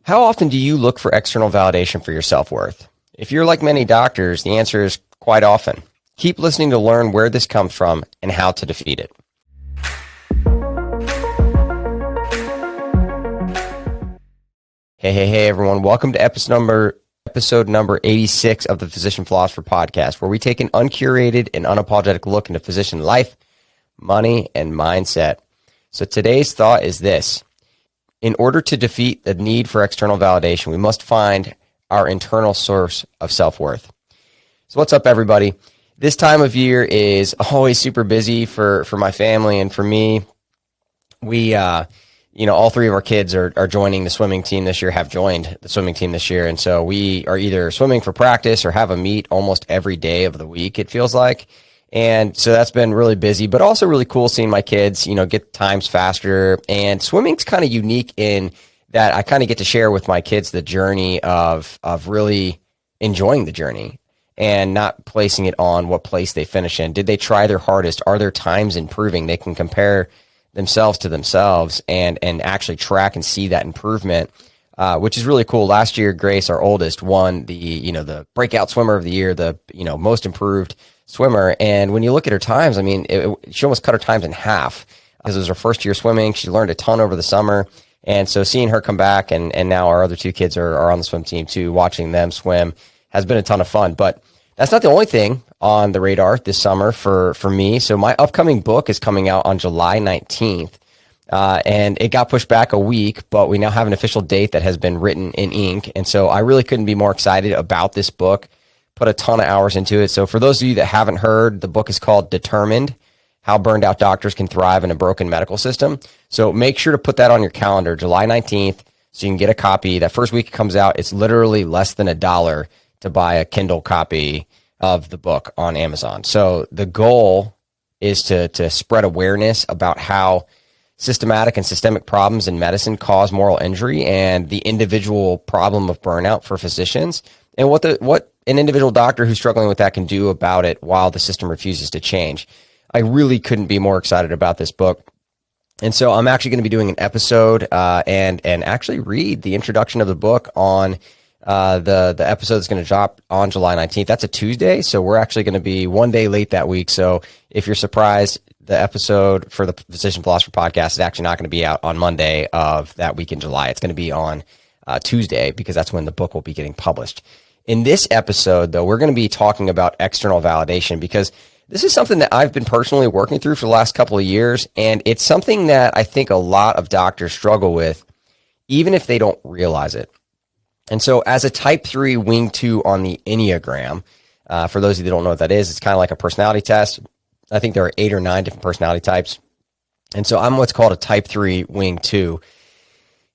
How often do you look for external validation for your self-worth? If you're like many doctors, the answer is quite often. Keep listening to learn where this comes from and how to defeat it. Hey, everyone. Welcome to episode number 86 of the Physician Philosopher Podcast, where we take an uncurated and unapologetic look into physician life, money, and mindset. So today's thought is this. In order to defeat the need for external validation, we must find our internal source of self-worth. So what's up, everybody? This time of year is always super busy for my family and for me. We, all three of our kids are joining the swimming team this year, have joined the swimming team this year. And so we are either swimming for practice or have a meet almost every day of the week, it feels like. And so that's been really busy, but also really cool seeing my kids, get times faster. And swimming's kind of unique in that I kind of get to share with my kids the journey of really enjoying the journey and not placing it on what place they finish in. Did they try their hardest? Are their times improving? They can compare themselves to themselves and actually track and see that improvement, which is really cool. Last year, Grace, our oldest, won the breakout swimmer of the year, the most improved swimmer. And when you look at her times, she almost cut her times in half because it was her first year swimming. She learned a ton over the summer. And so seeing her come back and now our other two kids are on the swim team too, watching them swim has been a ton of fun. But that's not the only thing on the radar this summer for me. So my upcoming book is coming out on July 19th. And it got pushed back a week, but we now have an official date that has been written in ink. And so I really couldn't be more excited about this book. Put a ton of hours into it. So for those of you that haven't heard, the book is called Determined: How Burned Out Doctors Can Thrive in a Broken Medical System. So make sure to put that on your calendar, July 19th, so you can get a copy. That first week it comes out, it's literally less than $1 to buy a Kindle copy of the book on Amazon. So the goal is to spread awareness about how systematic and systemic problems in medicine cause moral injury and the individual problem of burnout for physicians, and what an individual doctor who's struggling with that can do about it while the system refuses to change. I really couldn't be more excited about this book. And so I'm actually going to be doing an episode and actually read the introduction of the book on the episode that's going to drop on July 19th. That's a Tuesday, so we're actually going to be one day late that week. So if you're surprised, the episode for the Physician Philosopher Podcast is actually not going to be out on Monday of that week in July. It's going to be on Tuesday because that's when the book will be getting published. In this episode, though, we're going to be talking about external validation because this is something that I've been personally working through for the last couple of years, and it's something that I think a lot of doctors struggle with, even if they don't realize it. And so as a type 3 wing 2 on the Enneagram, for those of you that don't know what that is, it's kind of like a personality test. I think there are 8 or 9 different personality types. And so I'm what's called a type 3 wing 2.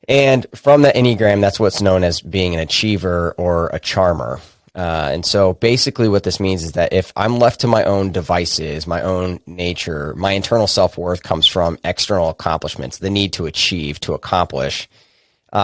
And from the Enneagram, that's what's known as being an achiever or a charmer. And so basically what this means is that if I'm left to my own devices, my own nature, my internal self-worth comes from external accomplishments, the need to achieve, to accomplish,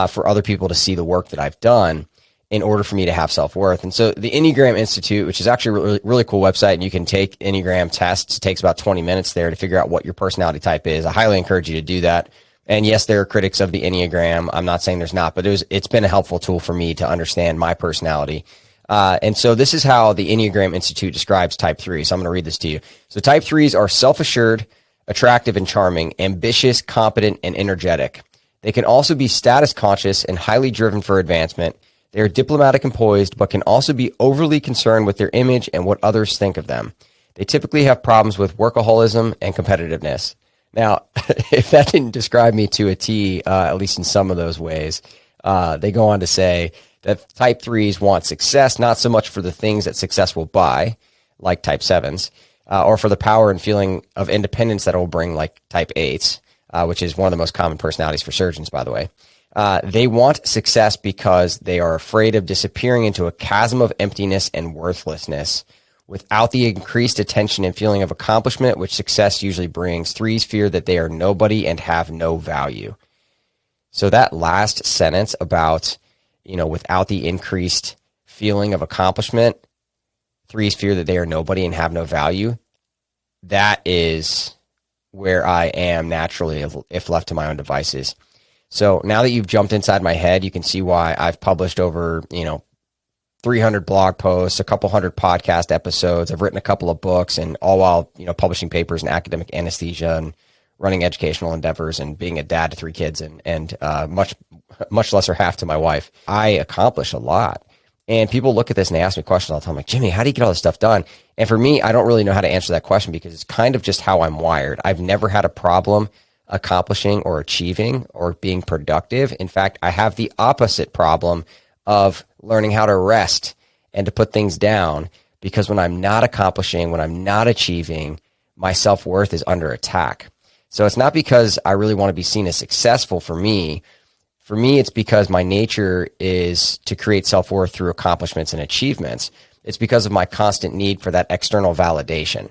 for other people to see the work that I've done in order for me to have self-worth. And so the Enneagram Institute, which is actually a really, really cool website, and you can take Enneagram tests. It takes about 20 minutes there to figure out what your personality type is. I highly encourage you to do that. And yes, there are critics of the Enneagram. I'm not saying there's not, but it's been a helpful tool for me to understand my personality. And so this is how the Enneagram Institute describes type 3. So I'm going to read this to you. So type 3s are self-assured, attractive and charming, ambitious, competent, and energetic. They can also be status conscious and highly driven for advancement. They are diplomatic and poised, but can also be overly concerned with their image and what others think of them. They typically have problems with workaholism and competitiveness. Now, if that didn't describe me to a T, at least in some of those ways, they go on to say that type 3s want success, not so much for the things that success will buy, like type 7s, or for the power and feeling of independence that it will bring, like type 8s, which is one of the most common personalities for surgeons, by the way. They want success because they are afraid of disappearing into a chasm of emptiness and worthlessness. Without the increased attention and feeling of accomplishment, which success usually brings, 3s fear that they are nobody and have no value. So that last sentence about, without the increased feeling of accomplishment, 3s fear that they are nobody and have no value. That is where I am naturally if left to my own devices. So now that you've jumped inside my head, you can see why I've published over, 300 blog posts, a couple hundred podcast episodes. I've written a couple of books, and all while, publishing papers in academic anesthesia and running educational endeavors and being a dad to 3 kids and much lesser half to my wife. I accomplish a lot. And people look at this and they ask me questions all the time, like, Jimmy, how do you get all this stuff done? And for me, I don't really know how to answer that question because it's kind of just how I'm wired. I've never had a problem accomplishing or achieving or being productive. In fact, I have the opposite problem of learning how to rest and to put things down, because when I'm not accomplishing, when I'm not achieving, my self-worth is under attack. So it's not because I really want to be seen as successful for me. For me, it's because my nature is to create self-worth through accomplishments and achievements. It's because of my constant need for that external validation.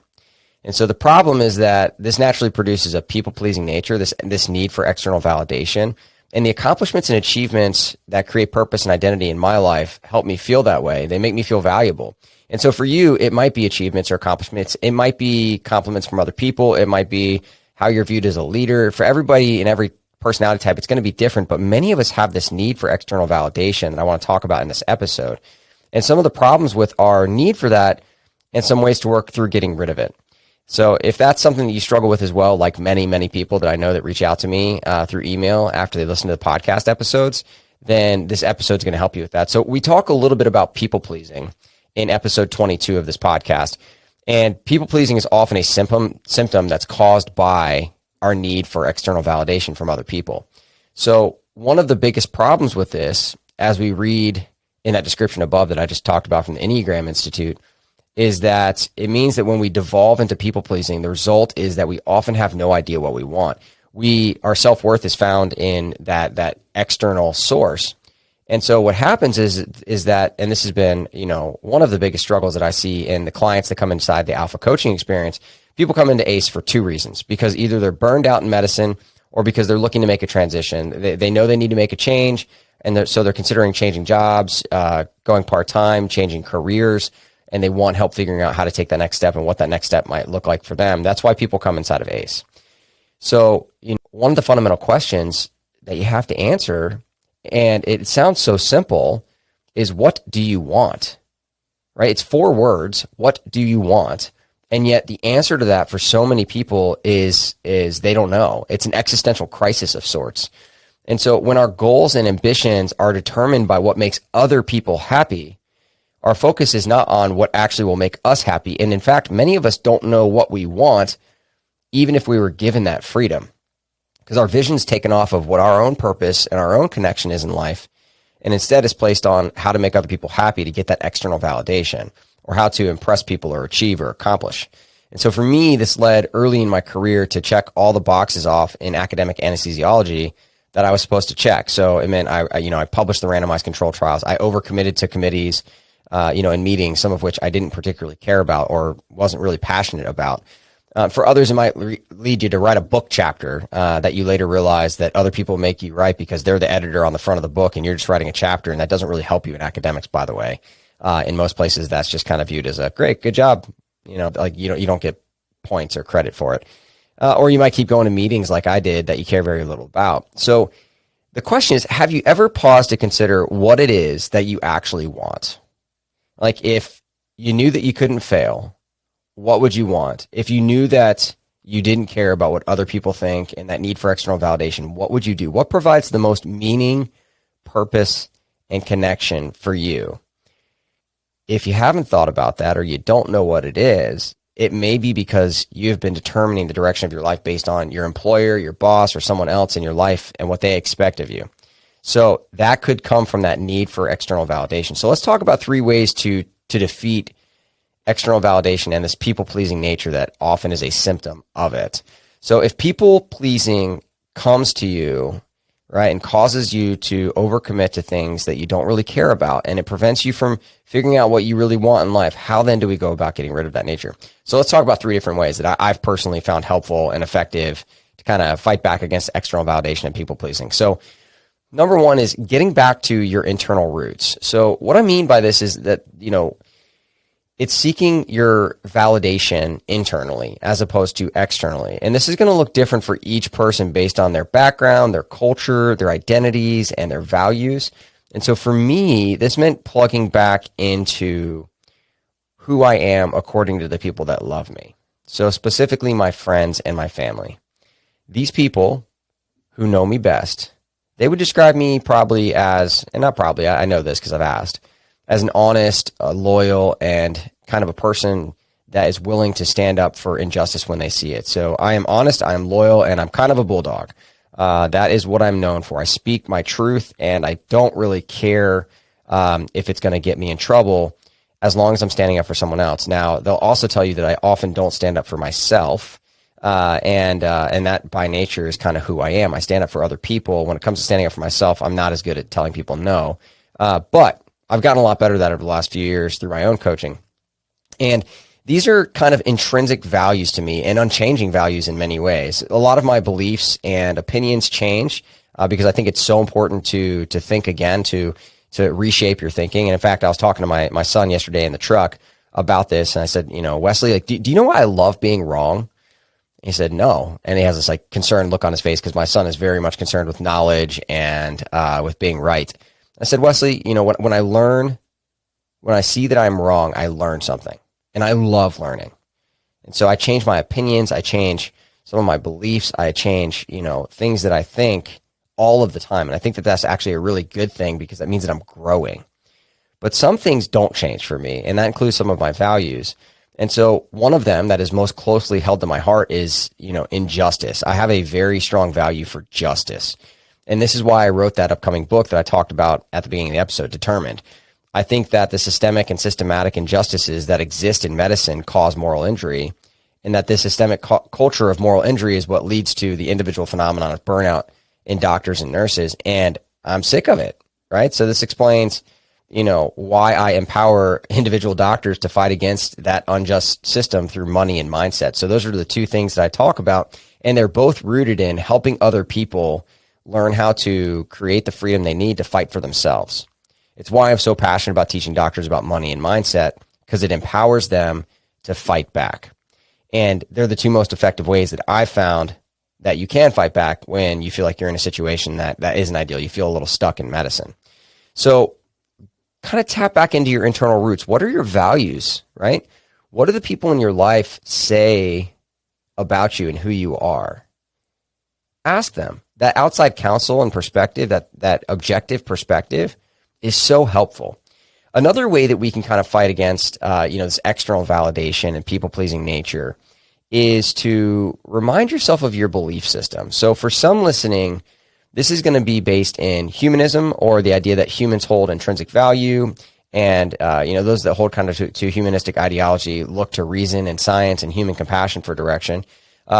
And so the problem is that this naturally produces a people-pleasing nature, this need for external validation. And the accomplishments and achievements that create purpose and identity in my life help me feel that way. They make me feel valuable. And so for you, it might be achievements or accomplishments. It might be compliments from other people. It might be how you're viewed as a leader. For everybody in every personality type, it's going to be different, but many of us have this need for external validation that I want to talk about in this episode. And some of the problems with our need for that and some ways to work through getting rid of it. So if that's something that you struggle with as well, like many, many people that I know that reach out to me through email after they listen to the podcast episodes, then this episode is going to help you with that. So we talk a little bit about people pleasing in episode 22 of this podcast. And people pleasing is often a symptom that's caused by our need for external validation from other people. So one of the biggest problems with this, as we read in that description above that I just talked about from the Enneagram Institute, is that it means that when we devolve into people pleasing, the result is that we often have no idea what we want. Our self-worth is found in that external source. And so what happens is that, and this has been, one of the biggest struggles that I see in the clients that come inside the Alpha coaching experience. People come into ACE for 2 reasons, because either they're burned out in medicine or because they're looking to make a transition. They know they need to make a change, and so they're considering changing jobs, going part-time, changing careers, and they want help figuring out how to take that next step and what that next step might look like for them. That's why people come inside of ACE. So one of the fundamental questions that you have to answer, and it sounds so simple, is what do you want? Right? It's 4 words. What do you want? And yet the answer to that for so many people is they don't know. It's an existential crisis of sorts. And so when our goals and ambitions are determined by what makes other people happy, our focus is not on what actually will make us happy. And in fact, many of us don't know what we want, even if we were given that freedom, because our vision's taken off of what our own purpose and our own connection is in life, and instead is placed on how to make other people happy to get that external validation, or how to impress people or achieve or accomplish. And so for me, this led early in my career to check all the boxes off in academic anesthesiology that I was supposed to check. So it meant I published the randomized control trials. I overcommitted to committees, in meetings, some of which I didn't particularly care about or wasn't really passionate about. For others, it might lead you to write a book chapter that you later realize that other people make you write because they're the editor on the front of the book and you're just writing a chapter, and that doesn't really help you in academics, by the way. In most places, that's just kind of viewed as a great, good job. You don't get points or credit for it. Or you might keep going to meetings like I did that you care very little about. So the question is, have you ever paused to consider what it is that you actually want? Like, if you knew that you couldn't fail, what would you want? If you knew that you didn't care about what other people think and that need for external validation, what would you do? What provides the most meaning, purpose, and connection for you? If you haven't thought about that, or you don't know what it is, it may be because you've been determining the direction of your life based on your employer, your boss, or someone else in your life and what they expect of you. So that could come from that need for external validation. So let's talk about 3 ways to defeat external validation and this people-pleasing nature that often is a symptom of it. So if people-pleasing comes to you, right, and causes you to overcommit to things that you don't really care about, and it prevents you from figuring out what you really want in life, how then do we go about getting rid of that nature? So let's talk about 3 different ways that I've personally found helpful and effective to kind of fight back against external validation and people-pleasing. So number 1 is getting back to your internal roots. So what I mean by this is that, it's seeking your validation internally as opposed to externally. And this is going to look different for each person based on their background, their culture, their identities, and their values. And so for me, this meant plugging back into who I am according to the people that love me. So specifically my friends and my family. These people who know me best, they would describe me probably as, and not probably, I know this because I've asked, as an honest, loyal, and kind of a person that is willing to stand up for injustice when they see it. So I am honest, I am loyal, and I'm kind of a bulldog. That is what I'm known for. I speak my truth, and I don't really care if it's going to get me in trouble as long as I'm standing up for someone else. Now, they'll also tell you that I often don't stand up for myself, and that by nature is kind of who I am. I stand up for other people. When it comes to standing up for myself, I'm not as good at telling people no. But I've gotten a lot better at that over the last few years through my own coaching. And these are kind of intrinsic values to me and unchanging values in many ways. A lot of my beliefs and opinions change because I think it's so important to think again, to reshape your thinking. And in fact, I was talking to my son yesterday in the truck about this. And I said, Wesley, like, do you know why I love being wrong? He said, no. And he has this like concerned look on his face because my son is very much concerned with knowledge and with being right. I said, Wesley, when I see that I'm wrong, I learn something, and I love learning. And so I change my opinions. I change some of my beliefs. I change, things that I think all of the time. And I think that that's actually a really good thing because that means that I'm growing. But some things don't change for me, and that includes some of my values. And so one of them that is most closely held to my heart is, injustice. I have a very strong value for justice. And this is why I wrote that upcoming book that I talked about at the beginning of the episode, Determined. I think that the systemic and systematic injustices that exist in medicine cause moral injury, and that this systemic culture of moral injury is what leads to the individual phenomenon of burnout in doctors and nurses. And I'm sick of it, right? So this explains, why I empower individual doctors to fight against that unjust system through money and mindset. So those are the two things that I talk about, and they're both rooted in helping other people learn how to create the freedom they need to fight for themselves. It's why I'm so passionate about teaching doctors about money and mindset, because it empowers them to fight back. And they're the two most effective ways that I've found that you can fight back when you feel like you're in a situation that isn't ideal. You feel a little stuck in medicine. So kind of tap back into your internal roots. What are your values, right? What do the people in your life say about you and who you are? Ask them. That outside counsel and perspective, that objective perspective is so helpful. Another way that we can kind of fight against, this external validation and people-pleasing nature is to remind yourself of your belief system. So for some listening, this is going to be based in humanism, or the idea that humans hold intrinsic value. And, those that hold kind of to humanistic ideology look to reason and science and human compassion for direction.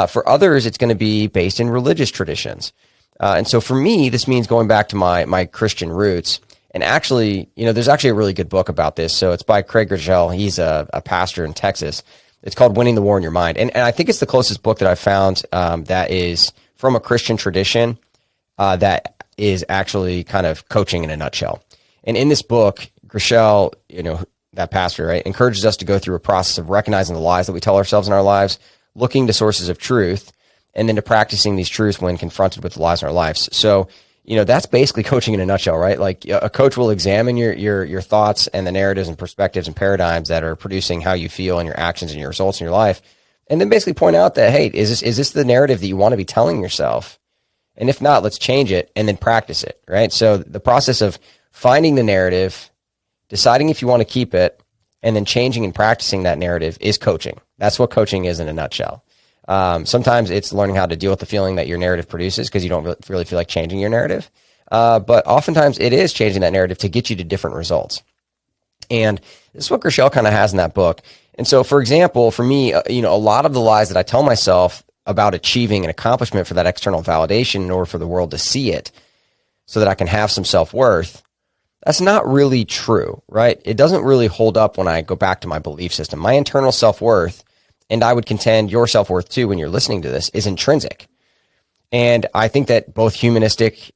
For others, it's going to be based in religious traditions. And so for me, this means going back to my Christian roots. And actually, there's actually a really good book about this. So it's by Craig Groeschel. He's a pastor in Texas. It's called Winning the War in Your Mind. And I think it's the closest book that I've found that is from a Christian tradition that is actually kind of coaching in a nutshell. And in this book, Groeschel, that pastor, right, encourages us to go through a process of recognizing the lies that we tell ourselves in our lives, looking to sources of truth, and then to practicing these truths when confronted with the lies in our lives. So, that's basically coaching in a nutshell, right? Like a coach will examine your thoughts and the narratives and perspectives and paradigms that are producing how you feel and your actions and your results in your life. And then basically point out that, hey, is this the narrative that you want to be telling yourself? And if not, let's change it and then practice it, right? So the process of finding the narrative, deciding if you want to keep it, and then changing and practicing that narrative is coaching. That's what coaching is in a nutshell. Sometimes it's learning how to deal with the feeling that your narrative produces because you don't really feel like changing your narrative. But oftentimes it is changing that narrative to get you to different results. And this is what Groeschel kind of has in that book. And so, for example, for me, a lot of the lies that I tell myself about achieving an accomplishment for that external validation in order for the world to see it so that I can have some self-worth, that's not really true, right? It doesn't really hold up when I go back to my belief system. My internal self-worth, and I would contend your self-worth too when you're listening to this, is intrinsic. And I think that both humanistic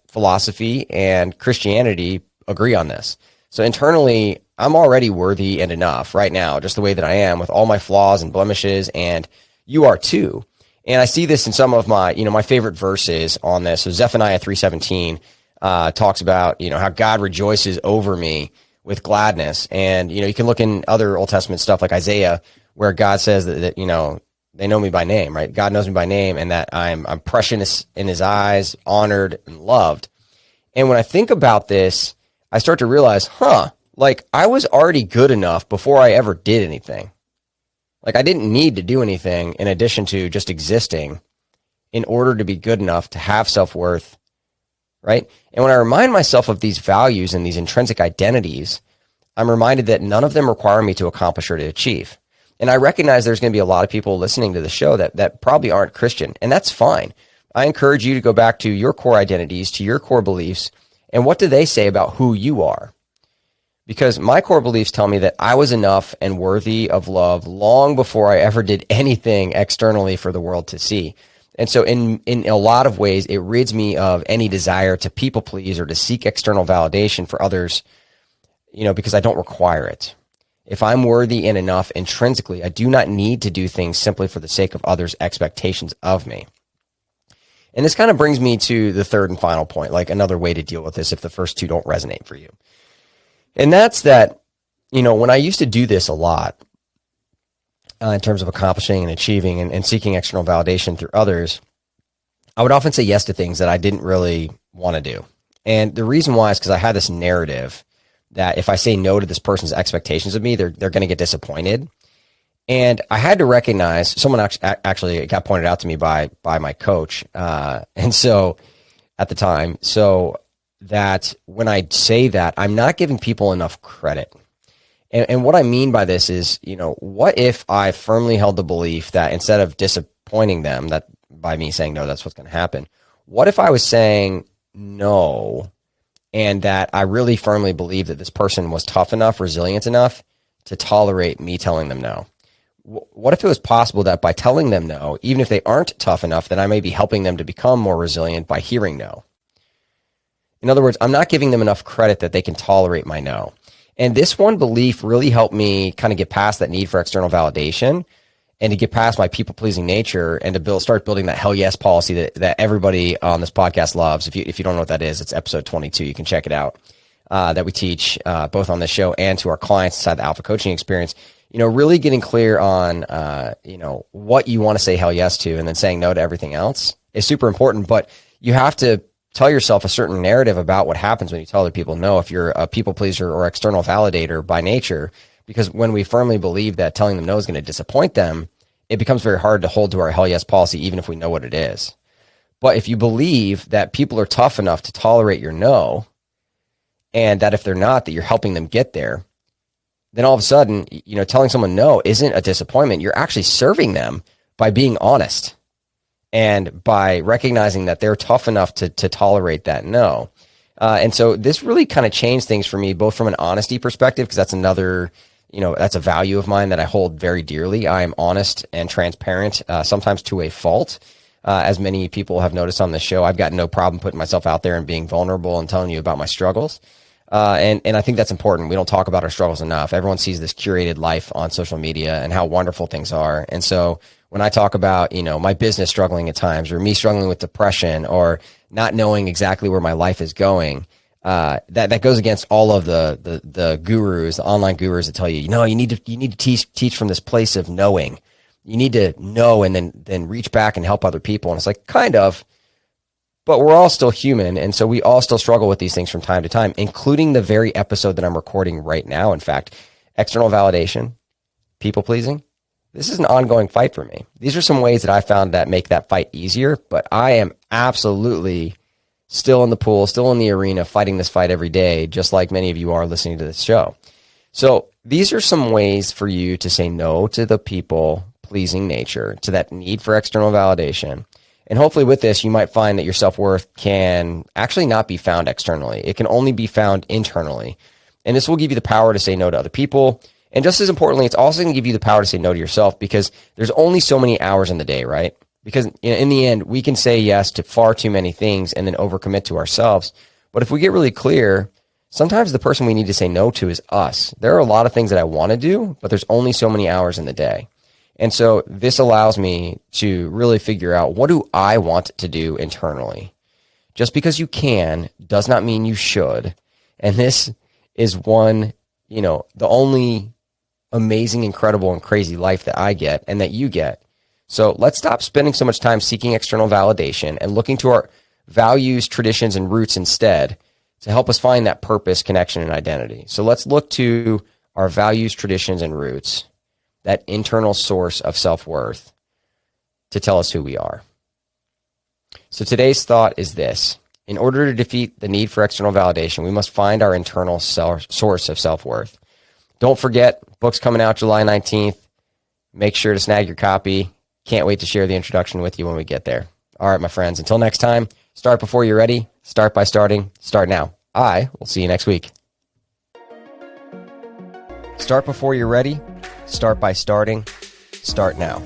philosophy and Christianity agree on this. So internally, I'm already worthy and enough right now, just the way that I am with all my flaws and blemishes, and you are too. And I see this in some of my, my favorite verses on this. So Zephaniah 3:17 talks about, how God rejoices over me with gladness. And, you can look in other Old Testament stuff like Isaiah, where God says that they know me by name, right? God knows me by name, and that I'm precious in his eyes, honored and loved. And when I think about this, I start to realize, like I was already good enough before I ever did anything. Like I didn't need to do anything in addition to just existing in order to be good enough to have self-worth, right? And when I remind myself of these values and these intrinsic identities, I'm reminded that none of them require me to accomplish or to achieve. And I recognize there's going to be a lot of people listening to the show that probably aren't Christian, and that's fine. I encourage you to go back to your core identities, to your core beliefs, and what do they say about who you are? Because my core beliefs tell me that I was enough and worthy of love long before I ever did anything externally for the world to see. And so in a lot of ways, it rids me of any desire to people please or to seek external validation for others, because I don't require it. If I'm worthy and enough intrinsically, I do not need to do things simply for the sake of others' expectations of me. And this kind of brings me to the third and final point, like another way to deal with this if the first two don't resonate for you. And that's that, when I used to do this a lot in terms of accomplishing and achieving and seeking external validation through others, I would often say yes to things that I didn't really want to do. And the reason why is because I had this narrative that if I say no to this person's expectations of me, they're going to get disappointed. And I had to recognize, someone actually got pointed out to me by my coach, and so at the time, so that when I say that, I'm not giving people enough credit. And what I mean by this is, what if I firmly held the belief that instead of disappointing them, that by me saying no, that's what's going to happen. What if I was saying no, and that I really firmly believe that this person was tough enough, resilient enough to tolerate me telling them no? What if it was possible that by telling them no, even if they aren't tough enough, that I may be helping them to become more resilient by hearing no? In other words, I'm not giving them enough credit that they can tolerate my no. And this one belief really helped me kind of get past that need for external validation and to get past my people-pleasing nature and to start building that hell yes policy that everybody on this podcast loves. If you don't know what that is, it's episode 22. You can check it out, that we teach both on this show and to our clients inside the Alpha Coaching Experience. Really getting clear on, what you want to say hell yes to and then saying no to everything else is super important. But you have to tell yourself a certain narrative about what happens when you tell other people no, if you're a people pleaser or external validator by nature, because when we firmly believe that telling them no is going to disappoint them, it becomes very hard to hold to our hell yes policy, even if we know what it is. But if you believe that people are tough enough to tolerate your no, and that if they're not, that you're helping them get there, then all of a sudden, telling someone no isn't a disappointment. You're actually serving them by being honest and by recognizing that they're tough enough to tolerate that no. And so this really kind of changed things for me, both from an honesty perspective, because that's another, that's a value of mine that I hold very dearly. I am honest and transparent, sometimes to a fault. As many people have noticed on the show, I've got no problem putting myself out there and being vulnerable and telling you about my struggles. And I think that's important. We don't talk about our struggles enough. Everyone sees this curated life on social media and how wonderful things are. And so when I talk about, my business struggling at times or me struggling with depression or not knowing exactly where my life is going, that goes against all of the gurus, the online gurus that tell you, you need to teach from this place of knowing. You need to know and then reach back and help other people. And it's like, kind of, but we're all still human. And so we all still struggle with these things from time to time, including the very episode that I'm recording right now. In fact, external validation, people pleasing. This is an ongoing fight for me. These are some ways that I found that make that fight easier, but I am absolutely still in the pool, still in the arena, fighting this fight every day, just like many of you are listening to this show. So these are some ways for you to say no to the people-pleasing nature, to that need for external validation. And hopefully with this, you might find that your self-worth can actually not be found externally. It can only be found internally. And this will give you the power to say no to other people. And just as importantly, it's also going to give you the power to say no to yourself, because there's only so many hours in the day, right? Because in the end, we can say yes to far too many things and then overcommit to ourselves. But if we get really clear sometimes the person we need to say no to is us. There are a lot of things that I want to do, but there's only so many hours in the day. And so this allows me to really figure out, what do I want to do internally? Just because you can does not mean you should. And this is one, the only amazing, incredible, and crazy life that I get and that you get. So let's stop spending so much time seeking external validation and looking to our values, traditions, and roots instead to help us find that purpose, connection, and identity. So let's look to our values, traditions, and roots, that internal source of self-worth, to tell us who we are. So today's thought is this: in order to defeat the need for external validation, we must find our internal source of self-worth. Don't forget, book's coming out July 19th. Make sure to snag your copy. Can't wait to share the introduction with you when we get there. All right, my friends, until next time, start before you're ready. Start by starting. Start now. I will see you next week. Start before you're ready. Start by starting. Start now.